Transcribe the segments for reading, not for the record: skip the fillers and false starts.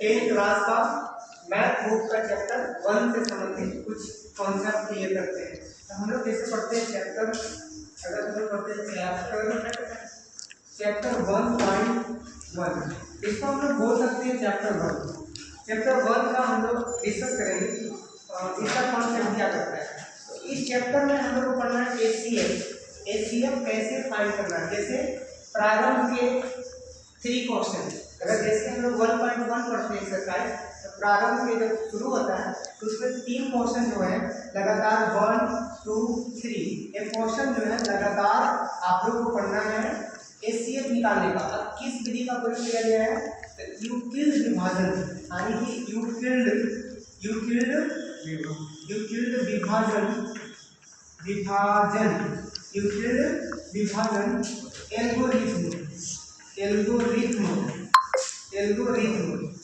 10th class का math book का chapter 1 से संबंधित कुछ कॉन्सेप्ट क्लियर करते हैं। तो हम लोग कैसे पढ़ते हैं चैप्टर, अगर हम लोग पढ़ते हैं चैप्टर 1.1, इसको हम लोग बोल सकते हैं चैप्टर 1। चैप्टर 1 का हम लोग डिस्कस करेंगे इसका कॉन्सेप्ट क्या करता है। तो इस चैप्टर में हम लोग को पढ़ना है एचसीएफ कैसे फाइंड करना है। जैसे प्रारंभ के 3 क्वेश्चन, अगर जैसे हम लोग 1.1 पढ़ते हैं एक्सरसाइज, तो प्रारंभ के जब शुरू होता है तो उसमें 3 क्वेश्चन जो है लगातार 1, 2, 3 ये क्वेश्चन जो है लगातार आप लोग को पढ़ना है एचसीएफ निकालने का। अब किस विधि का प्रयोग किया गया है, तो यूक्लिड विभाजन, यानी कि यूक्लिड विभाजन एल्गोरिथ्म,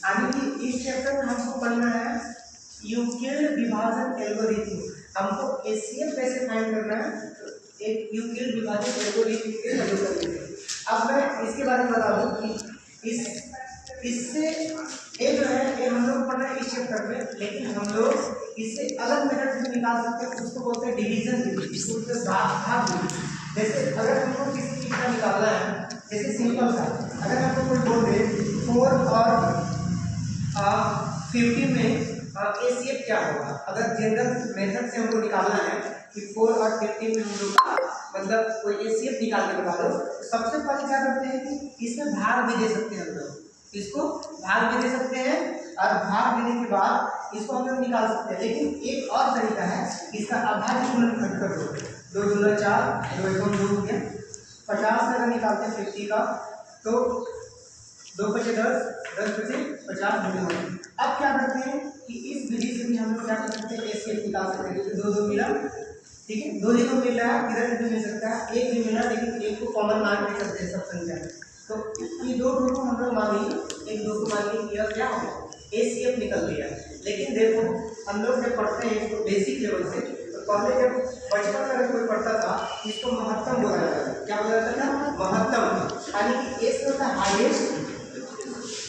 यानी कि इस चैप्टर में हमको पढ़ना है यूक्लिड विभाजन एल्गोरिथ्म। हमको एचसीएफ कैसे फाइंड करना है, तो एक यूक्लिड विभाजन एल्गोरिथ्म के हेल्प करेंगे। अब मैं इसके बारे में बता दूं कि इससे ये जो है ये हम लोग पढ़ना है इस चैप्टर में, लेकिन हम लोग इससे अलग मेथड से निकाल सकते हैं, उसको बोलते हैं डिवीजन विधि, इसको बोलते हैं भाग विधि। जैसे अगर हमको किसी चीज का निकालना है, जैसे सिंपल सा अगर हमको कोई बोल दे 4 और 50 में एचसीएफ क्या होगा, अगर जनरल मेथड से हमको निकालना है कि 4 और 50 में हम लोग मतलब कोई एचसीएफ निकाल के बता दो, तो सबसे पहले क्या करते हैं कि इसमें भाग भी दे सकते हैं हम लोग, इसको भाग भी दे सकते हैं और भाग देने के बाद इसको हम लोग निकाल सकते हैं। लेकिन एक और तरीका है, इसका अभाज्य गुणन घट कर दो, 2 दूना 4, 2 एकम 2 हो गया। 50 का अगर निकालते हैं 50 का, तो 2 बचे 10, 10 बचे 50 गुणे होंगे। अब क्या करते हैं कि इस विधि से भी हम लोग क्या कर सकते हैं, एचसीएफ निकाल सकते हैं। जैसे 2 मिला, ठीक है, 2 ही तो मिल रहा है, इधर भी मिल सकता है, 1 भी मिला, लेकिन 1 को कॉमन मान के करते हैं सब संख्या में। तो ये 2 को हम लोग मान लीजिए, 1 2 को मान लीजिए, यह क्या हो एचसीएफ निकल गया। लेकिन देखो हम लोग जब पढ़ते हैं इसको बेसिक लेवल से, तो पहले जब बचपन में अगर कोई पढ़ता था इसको महत्तम बोला जाता था। क्या बोला जाता था, महत्तम, यानी कि एच होता है हाईएस्ट,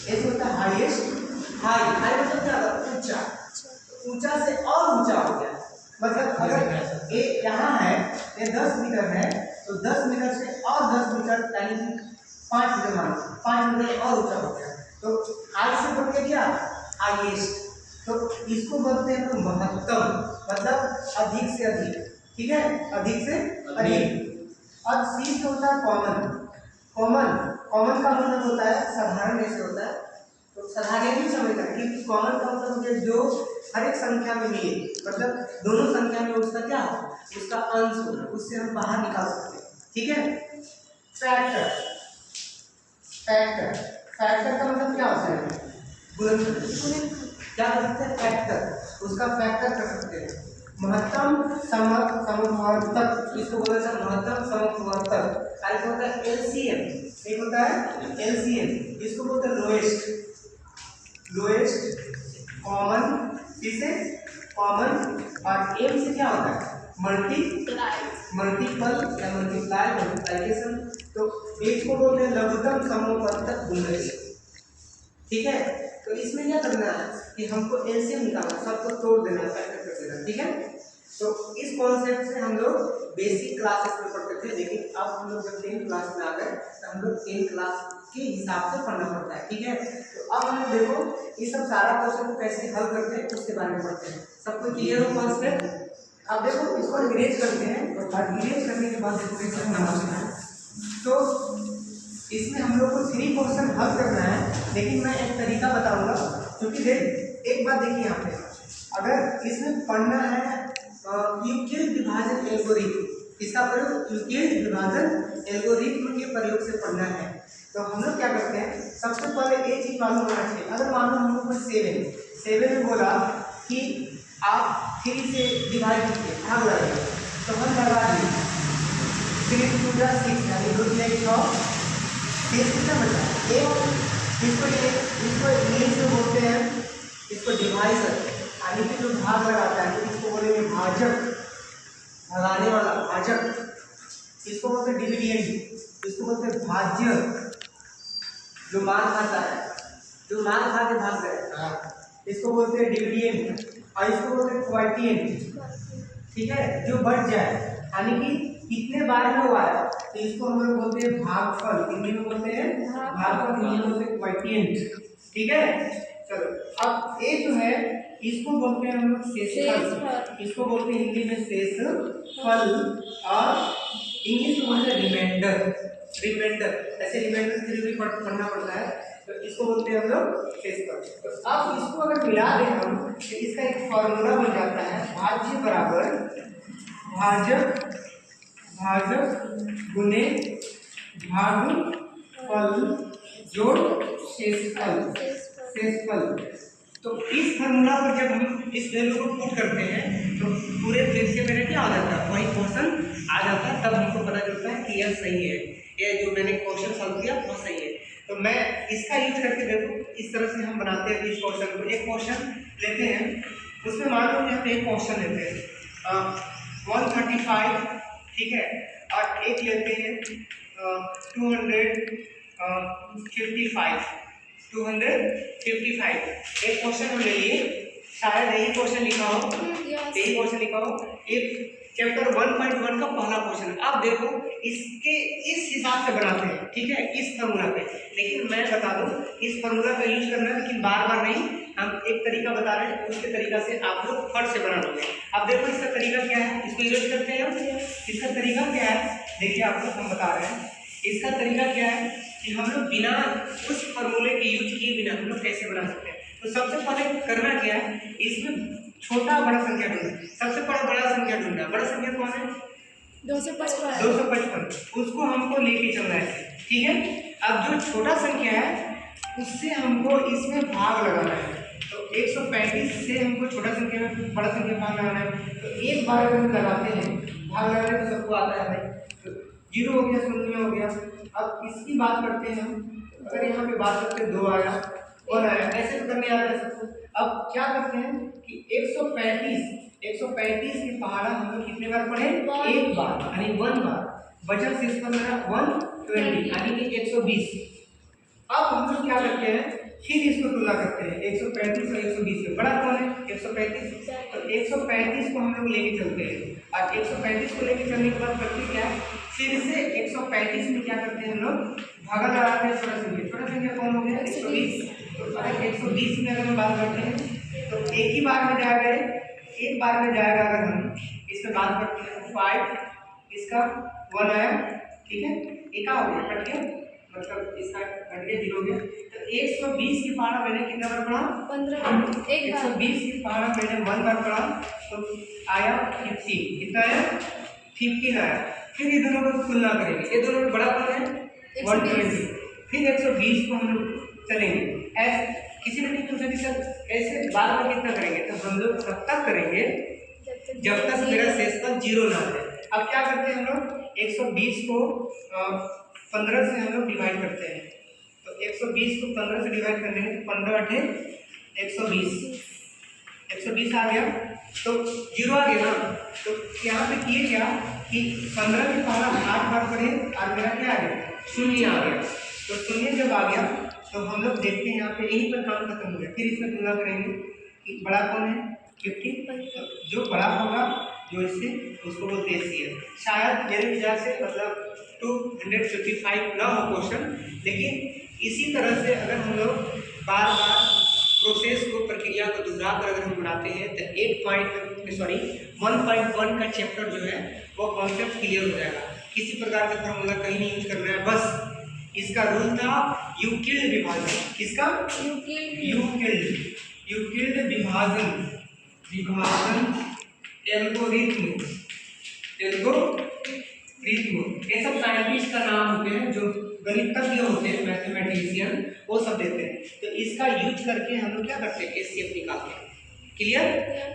एच होता है हाईएस्ट, हाई मतलब क्या होता है ऊंचा, ऊंचा से और ऊंचा हो गया। मतलब अगर ये यहाँ है, ये 10 मीटर है, तो 10 मीटर से और 10 मीटर, यानी कि 5 मीटर मान, 5 मीटर और ऊंचा हो गया। तो हाई से बढ़ के क्या, हाईएस्ट, तो इसको बोलते हैं तो महत्तम, मतलब अधिक से अधिक, ठीक है, अधिक से अधिक। अब सी से होता है कॉमन का मतलब होता है साधारण, ऐसे होता है, तो साधारण ही समझना, क्योंकि कॉमन का मतलब होता है जो हर एक संख्या में मिले, मतलब दोनों संख्या में उसका क्या हो, उसका अंश हो, उससे हम बाहर निकाल सकते हैं, ठीक है। फैक्टर का मतलब क्या होता है, गुणनफल, क्या कर सकते हैं, फैक्टर, उसका फैक्टर कर सकते हैं। महत्तम समवर्तक, इसको बोला जाता है महत्तम समवर्तक। एक होता है एलसीएम, एक होता है एलसीएम, इसको बोलते हैं लोएस्ट कॉमन, किसे कॉमन, और एम से क्या होता है मल्टीपल या मल्टीप्लिकेशन। तो एक को बोलते हैं लघुत्तम समवर्तक गुणज, ठीक है। तो इसमें क्या करना है कि हमको एलसीएम निकालना, सबको तोड़ देना, फैक्टर कर देना, ठीक है। तो इस कॉन्सेप्ट से हम लोग बेसिक क्लासेस में पढ़ते थे, लेकिन अब हम लोग जब 10th क्लास में आ गए तो हम लोग 10th क्लास के हिसाब से पढ़ना पड़ता है, ठीक है। तो अब हम लोग देखो ये सब सारा क्वेश्चन को कैसे हल करते हैं उसके बारे में पढ़ते हैं। सबको क्लियर हो कॉन्सेप्ट। अब देखो इसको इरेज करते हैं, और इरेज करने के बाद देखो कैसे बनाना है। तो इसमें हम लोग को 3 क्वेश्चन हल करना है, लेकिन मैं एक तरीका बताऊंगा, क्योंकि देख एक बात देखिए यहाँ पे, अगर इसमें पढ़ना है यूक्लिड विभाजन एल्गोरिथ्म, इसका प्रयोग यूक्लिड विभाजन एल्गोरिथ्म के प्रयोग से पढ़ना है। तो हम लोग क्या करते हैं, सबसे पहले एक चीज मालूम होना चाहिए। अगर मान लो हम लोग को 7 में बोला कि आप 3 से डिवाइड कीजिए, भाग लगाइए, तो हम लगा दें 3 × 2 = 6, यानी 2 × 1 = 6, कितना बचा इसको इंग्लिश में बोलते हैं, इसको डिवाइजर, यानी कि जो भाग लगाता है, इसको बोलेंगे भाजक, भगाने वाला भाजक, इसको बोलते हैं डिविडेंड, इसको बोलते हैं भाज्य, जो मान खाता है, जो मार खा के भाग गए, इसको बोलते हैं डिविडेंड, और इसको बोलते हैं क्वोटिएंट। ठीक है, जो बढ़ जाए, यानी कि कितने बार में हुआ है, तो इसको हम लोग बोलते हैं भागफल, हिंदी में बोलते हैं भागफल, हिंदी में बोलते हैं क्वोटिएंट। ठीक है, चलो अब ए जो है इसको बोलते हैं हम लोग शेषफल, इसको बोलते हैं हिंदी में शेषफल, और इंग्लिश में बोलते हैं रिमाइंडर। रिमाइंडर ऐसे रिमाइंडर थ्योरी पढ़ना पड़ता है, तो इसको बोलते हैं हम लोग शेषफल। तो अब इसको अगर मिला दें हम, तो इसका एक फॉर्मूला बन जाता है, भाज्य बराबर भाजक गुने भागफल जोड़ शेषफल। तो इस फार्मूला पर जब हम इस वैल्यू को पुट करते हैं तो पूरे फिर से मेरे क्या आ जाता है, वही क्वेश्चन आ जाता है, तब हमको पता चलता है कि यह सही है, ये जो मैंने क्वेश्चन सॉल्व किया वो सही है। तो मैं इसका यूज करके देखो, इस तरह से हम बनाते हैं इस क्वेश्चन को। एक क्वेश्चन लेते हैं, उसमें मान लो यहाँ पे एक क्वेश्चन लेते हैं 135, ठीक है, और एक लेते हैं 255। एक क्वेश्चन हम ले लिए, शायद यही क्वेश्चन लिखा हो, यही क्वेश्चन लिखा हो, एक चैप्टर 1.1 का पहला क्वेश्चन। अब देखो इसके इस हिसाब से बनाते हैं, ठीक है, इस फार्मूला पे। लेकिन मैं बता दूं, इस फार्मूला का यूज करना है, लेकिन बार बार नहीं, हम एक तरीका बता रहे हैं, उसके तरीका से आप लोग फट से बना लोगे। अब देखो इसका तरीका क्या है, इसको यूज करते हैं हम। इसका तरीका क्या है, देखिए आपको हम बता रहे हैं, इसका तरीका क्या है कि हम लोग बिना उस फार्मूले के यूज किए बिना हम लोग कैसे बना सकते हैं। तो सबसे पहले करना क्या है, इसमें छोटा बड़ा संख्या ढूंढना। सबसे बड़ा संख्या ढूंढना। बड़ा संख्या कौन है, 255, उसको हमको लेके चलना है, ठीक है। अब जो छोटा संख्या है उससे हमको इसमें भाग लगाना है, तो 135 से हमको छोटा संख्या में बड़ा संख्या भाग लगाना है। तो एक बार अगर हम लगाते हैं, भाग लगाने तो सबको आता है भाई, तो 0 हो गया, 0 हो गया। अब इसकी बात करते हैं हम, अगर यहाँ पे बात करते हैं 2 आया, 1 आया, ऐसे तो करने आता है सबको। अब क्या करते हैं कि 135 की पहाड़ा हम लोग कितने बार पढ़े, एक बार, यानी 1 बार। बचा शेषफल मेरा 120, यानी कि 120। अब हम लोग क्या करते हैं, फिर इसको तुलना करते हैं 135 और 120 में। बड़ा कौन है, 135, तो 135 को हम लोग लेके चलते हैं, और 135 को लेके चलने के बाद करते क्या है, फिर से 135 में क्या करते हैं हम लोग, भागा लगाते हैं छोटा संख्या कौन हो गया, 120। तो अगर 120 में अगर हम बात करते हैं तो एक ही बार में जाएगा, एक बार में जाएगा। अगर हम इसमें बात करते हैं 5, इसका 1 आया, ठीक है, एक हो गया, कट गया, मतलब इसका कट गया, 0 हो गया। तो 120 की पहाड़ा मैंने कितना बार पढ़ा, 15। 120 की पहाड़ा मैंने 1 बार पढ़ा, तो आया 15। कितना आया, 15 आया। फिर ये दोनों को तुलना करेंगे, ये दोनों में बड़ा कौन है, 120। फिर 120 को हम लोग चलेंगे। ऐसे किसी ने नहीं पूछा कि सर ऐसे बार बार कितना करेंगे, तो हम लोग तब तक करेंगे जब तक मेरा शेषफल 0 ना हो जाए। अब क्या करते हैं हम लोग, 120 को 15 से हम लोग डिवाइड करते हैं, तो 120 को 15 से डिवाइड करने में 15 × 120 आ गया, तो 0 आ गया ना। तो यहाँ पे किए क्या कि 15 की पहाड़ा 8 बार पढ़े, और मेरा क्या आ गया, 0 आ गया। तो 0 जब आ गया तो हम लोग देखते हैं यहाँ पे यहीं पर काम खत्म हो गया। फिर इसमें तुलना करेंगे कि बड़ा कौन है, 50। तो जो बड़ा होगा जो इससे, उसको बोलते हैं CF। शायद मेरे विचार से मतलब 255 ना हो क्वेश्चन, लेकिन इसी तरह से अगर हम लोग बार बार प्रोसेस को, प्रक्रिया को दोहरा कर अगर हम बनाते हैं तो 1.1 का चैप्टर जो है वो कॉन्सेप्ट क्लियर हो जाएगा। किसी प्रकार का फार्मूला कहीं नहीं यूज करना है, बस इसका रूल था यूक्लिड विभाजन। किसका, यूक्लिड विभाजन एल्गोरिथ्म। ये सब साइंटिस्ट का नाम होते हैं, जो गणितज्ञ होते हैं, मैथमेटिशियन, वो सब देते हैं। तो इसका यूज करके हम लोग क्या करते हैं, एचसीएफ निकालते हैं। क्लियर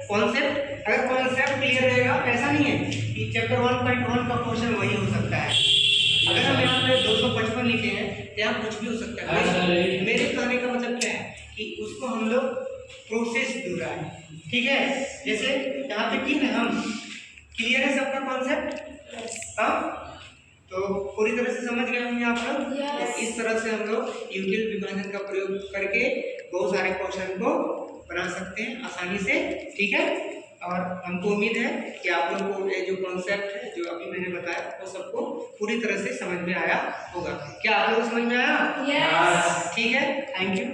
कॉन्सेप्ट, अगर कॉन्सेप्ट क्लियर रहेगा, ऐसा नहीं है कि चैप्टर 1.1 का क्वेश्चन वही हो सकता है। अगर हम यहाँ पे 255 लिखे हैं तो यहाँ कुछ भी हो सकता है। मेरे कहने का मतलब क्या है कि उसको हम लोग प्रोसेस दोहरा है, ठीक है। जैसे यहाँ पे कि हम क्लियर है सबका कॉन्सेप्ट, हाँ, तो पूरी तरह से समझ गए होंगे आप लोग। Yes. इस तरह से हम लोग यूक्लिड विभाजन का प्रयोग करके बहुत सारे क्वेश्चन को बना सकते हैं आसानी से, ठीक है। और हमको उम्मीद है कि आप लोगों को ये जो कॉन्सेप्ट है जो अभी मैंने बताया वो सबको पूरी तरह से समझ में आया होगा। क्या आप लोग को समझ में आया? Yes. ठीक है, थैंक यू।